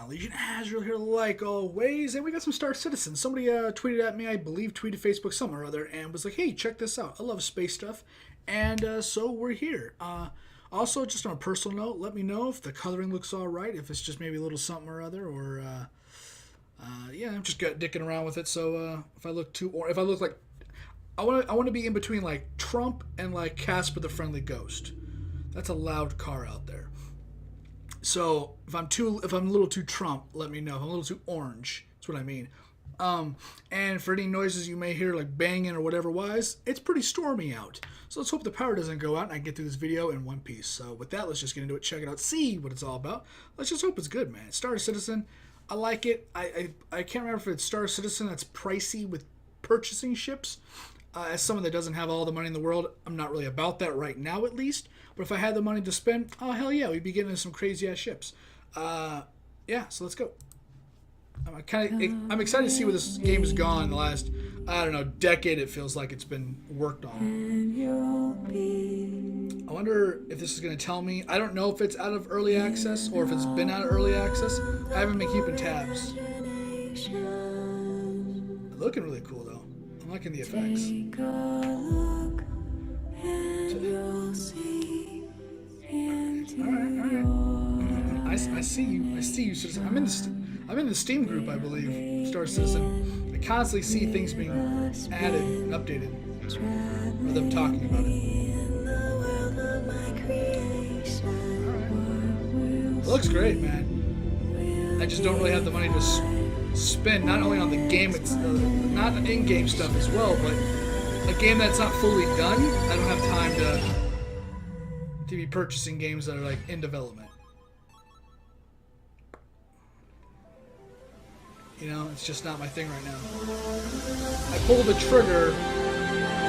Legion Azrael here, like always, and we got some Star Citizen. Somebody tweeted at me, I believe, tweeted Facebook somewhere or other, and was like, "Hey, check this out. I love space stuff," and so we're here. Also, just on a personal note, let me know if the coloring looks all right, if it's just maybe a little something or other, or yeah, I'm just dicking around with it. So if I look too, or if I look like, I want to be in between like Trump and like Casper the Friendly Ghost. That's a loud car out there. So if I'm a little too Trump, let me know. If I'm a little too orange, that's what I mean. And for any noises you may hear, like banging or whatever wise, it's pretty stormy out. So let's hope the power doesn't go out and I can get through this video in one piece. So with that, let's just get into it, check it out, see what it's all about. Let's just hope it's good, man. Star Citizen, I like it. I can't remember if it's Star Citizen that's pricey with purchasing ships. As someone that doesn't have all the money in the world, I'm not really about that right now, at least. But if I had the money to spend, oh hell yeah, we'd be getting into some crazy ass ships. Yeah, so let's go. I'm excited to see where this game has gone in the last, I don't know, decade. It feels like it's been worked on. I wonder if this is going to tell me. I don't know if it's out of early access or if it's been out of early access. I haven't been keeping tabs. Looking really cool though. I'm liking the effects. Take a look and you'll see Alright. I see you, Citizen. I'm in the Steam group, I believe, Star Citizen. I constantly see things being added and updated, or them talking about it. Alright. It looks great, man. I just don't really have the money to spend, not only on the game, it's not in-game stuff as well, but a game that's not fully done. I don't have time to be purchasing games that are like in development. You know, it's just not my thing right now. I pulled the trigger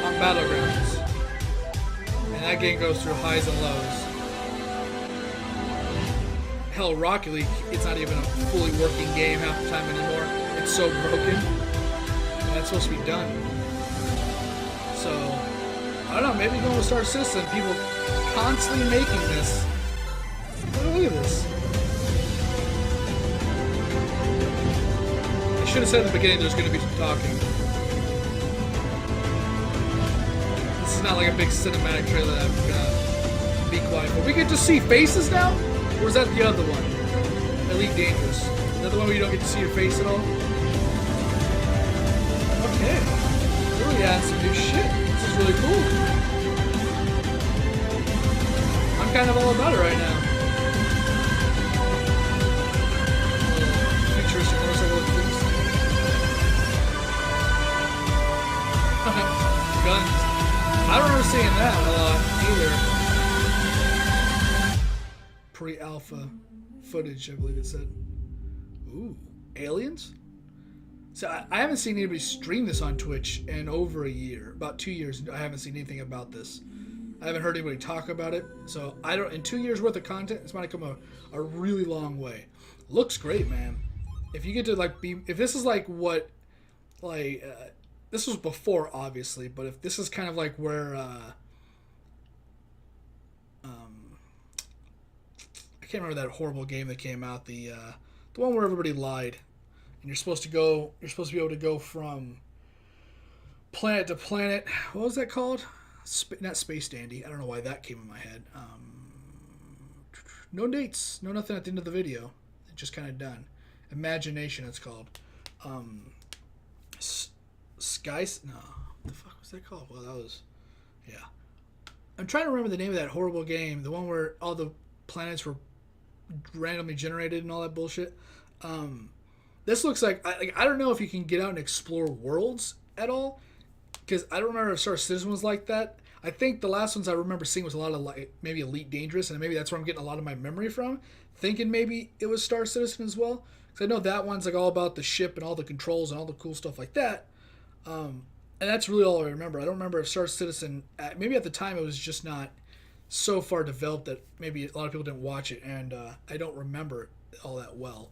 on Battlegrounds, and that game goes through highs and lows. Hell, Rocket League, it's not even a fully working game half the time anymore. It's so broken, and that's supposed to be done. So, I don't know, maybe going to Star Citizen, people constantly making this. Look at this. I should have said at the beginning there's going to be some talking. This is not like a big cinematic trailer that I'm going to be quiet for. We get to see faces now? Or is that the other one? Elite Dangerous. Is that the one where you don't get to see your face at all? Okay. Really add some new shit. This is really cool. I'm kind of all about it right now. Futuristic motorcycle things. Guns. I don't remember seeing that a lot either. Pre-alpha footage, I believe it said. Ooh, aliens? So I haven't seen anybody stream this on Twitch in over a year, about 2 years. I haven't seen anything about this. I haven't heard anybody talk about it. So I don't. In 2 years worth of content, it's might come a really long way. Looks great, man. If you get to like be, if this is like what, like this was before obviously, but if this is kind of like where. I can't remember that horrible game that came out, the one where everybody lied, and you're supposed to be able to go from planet to planet. What was that called? Not Space Dandy. I don't know why that came in my head. No dates, no nothing at the end of the video. It's just kind of done. Imagination, it's called. Skies. No, what the fuck was that called? Well, that was, yeah. I'm trying to remember the name of that horrible game. The one where all the planets were randomly generated and all that bullshit. This looks like I don't know if you can get out and explore worlds at all, because I don't remember if Star Citizen was like that. I think the last ones I remember seeing was a lot of like maybe Elite Dangerous, and maybe that's where I'm getting a lot of my memory from, thinking maybe it was Star Citizen as well, because I know that one's like all about the ship and all the controls and all the cool stuff like that. And that's really all I remember. I don't remember if Star Citizen, maybe at the time it was just not so far developed that maybe a lot of people didn't watch it, and I don't remember it all that well.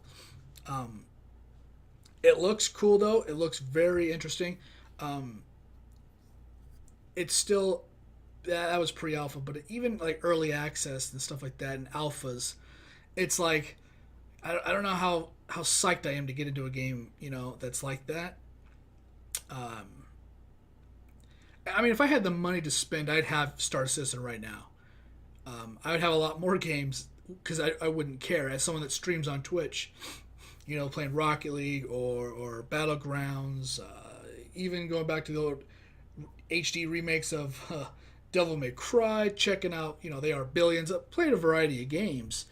It looks cool though. It looks very interesting. It's still, that was pre-alpha, but even like early access and stuff like that and alphas, it's like I don't know how how psyched I am to get into a game, that's like that. I mean, if I had the money to spend, I'd have Star Citizen right now. I would have a lot more games because I wouldn't care. As someone that streams on Twitch, playing Rocket League or Battlegrounds, even going back to the old HD remakes of Devil May Cry, checking out, they are billions. I played a variety of games,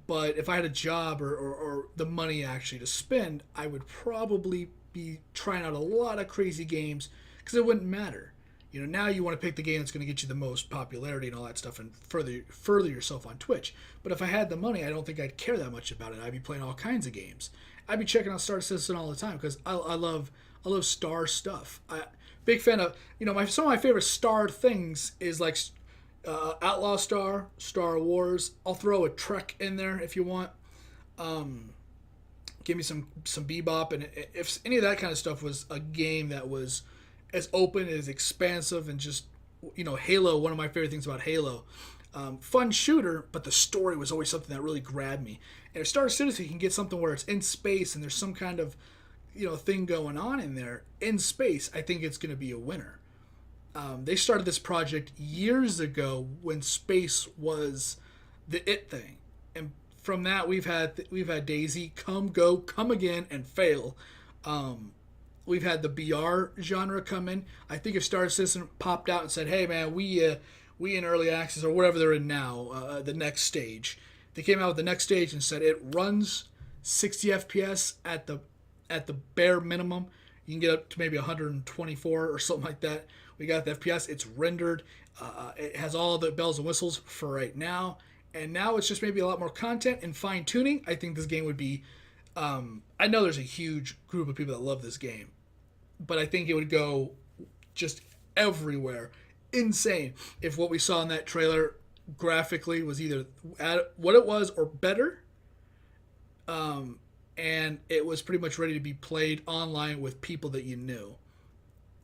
but if I had a job or the money actually to spend, I would probably be trying out a lot of crazy games because it wouldn't matter. Now you want to pick the game that's going to get you the most popularity and all that stuff and further yourself on Twitch. But if I had the money, I don't think I'd care that much about it. I'd be playing all kinds of games. I'd be checking out Star Citizen all the time because I love Star stuff. Big fan of some of my favorite Star things is like Outlaw Star, Star Wars. I'll throw a Trek in there if you want. Give me some Bebop, and if any of that kind of stuff was a game that was as open, as expansive, and just Halo. One of my favorite things about Halo, fun shooter, but the story was always something that really grabbed me. And if Star Citizen can get something where it's in space and there's some kind of thing going on in there in space, I think it's going to be a winner. They started this project years ago when space was the it thing, and from that we've had DayZ come, go, come again, and fail. We've had the BR genre come in. I think if Star Citizen popped out and said, "Hey man, we in early access or whatever they're in now, the next stage," they came out with the next stage and said it runs 60 FPS at the bare minimum. You can get up to maybe 124 or something like that. We got the FPS. It's rendered. It has all the bells and whistles for right now. And now it's just maybe a lot more content and fine tuning. I think this game would be. I know there's a huge group of people that love this game, but I think it would go just everywhere. Insane if what we saw in that trailer graphically was either at what it was or better. And it was pretty much ready to be played online with people that you knew.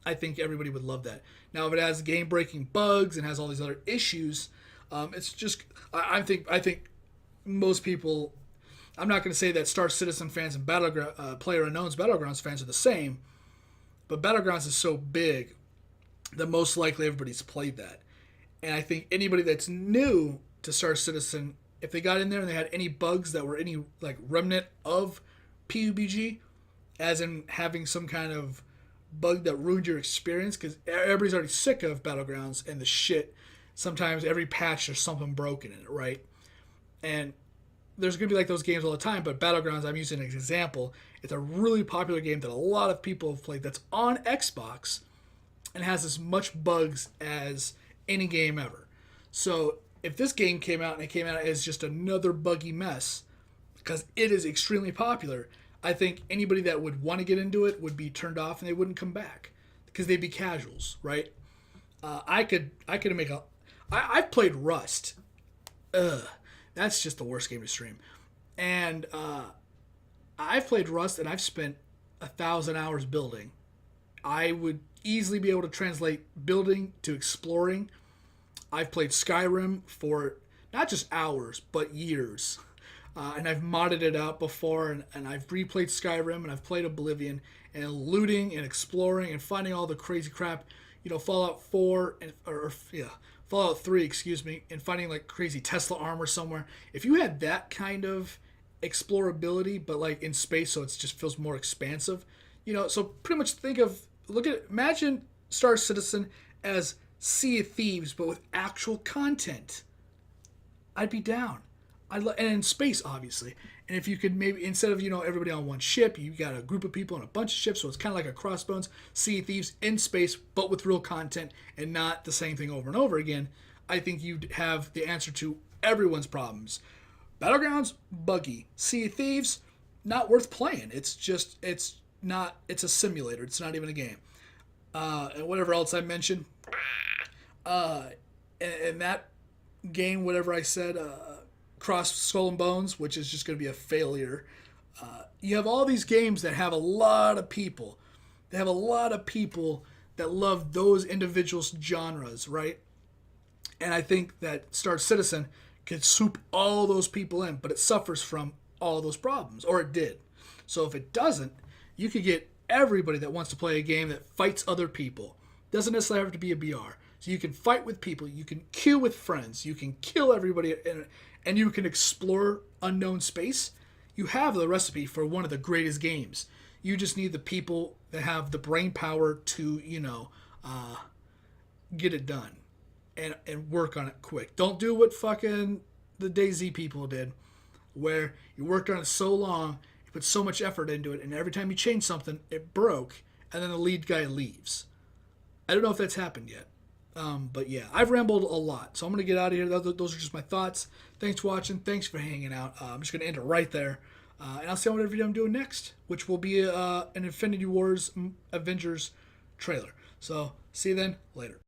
I think everybody would love that. Now, if it has game-breaking bugs and has all these other issues, it's just I think most people. I'm not going to say that Star Citizen fans and PlayerUnknown's Battlegrounds fans are the same, but Battlegrounds is so big that most likely everybody's played that. And I think anybody that's new to Star Citizen, if they got in there and they had any bugs that were any like remnant of PUBG, as in having some kind of bug that ruined your experience, because everybody's already sick of Battlegrounds and the shit. Sometimes every patch there's something broken in it, right? And there's going to be like those games all the time, but Battlegrounds, I'm using an example. It's a really popular game that a lot of people have played that's on Xbox and has as much bugs as any game ever. So if this game came out and it came out as just another buggy mess, because it is extremely popular, I think anybody that would want to get into it would be turned off and they wouldn't come back because they'd be casuals, right? I've played Rust. That's just the worst game to stream. And I've played Rust and I've spent 1,000 hours building. I would easily be able to translate building to exploring. I've played Skyrim for not just hours, but years. And I've modded it out before, and I've replayed Skyrim, and I've played Oblivion, and looting and exploring and finding all the crazy crap. Fallout 4, Fallout 3, excuse me, and finding like crazy Tesla armor somewhere. If you had that kind of explorability, but like in space, so it just feels more expansive, so pretty much imagine Star Citizen as Sea of Thieves, but with actual content. I'd be down. And in space, obviously. And if you could maybe, instead of, everybody on one ship, you got a group of people on a bunch of ships, so it's kind of like a Crossbones, Sea of Thieves in space, but with real content and not the same thing over and over again. I think you'd have the answer to everyone's problems. Battlegrounds, buggy. Sea of Thieves, not worth playing. It's a simulator. It's not even a game. And whatever else I mentioned. And that game, whatever I said, Cross Skull and Bones, which is just going to be a failure. You have all these games that have a lot of people. They have a lot of people that love those individual genres, right? And I think that Star Citizen could swoop all those people in, but it suffers from all those problems, or it did. So if it doesn't, you could get everybody that wants to play a game that fights other people. Doesn't necessarily have to be a BR. So you can fight with people, you can queue with friends, you can kill everybody, and you can explore unknown space. You have the recipe for one of the greatest games. You just need the people that have the brain power to, get it done and work on it quick. Don't do what fucking the DayZ people did, where you worked on it so long, you put so much effort into it, and every time you change something, it broke, and then the lead guy leaves. I don't know if that's happened yet. But yeah, I've rambled a lot, so I'm going to get out of here. Those are just my thoughts. Thanks for watching. Thanks for hanging out. I'm just going to end it right there. And I'll see what video I'm doing next, which will be an Infinity Wars Avengers trailer. So see you then. Later.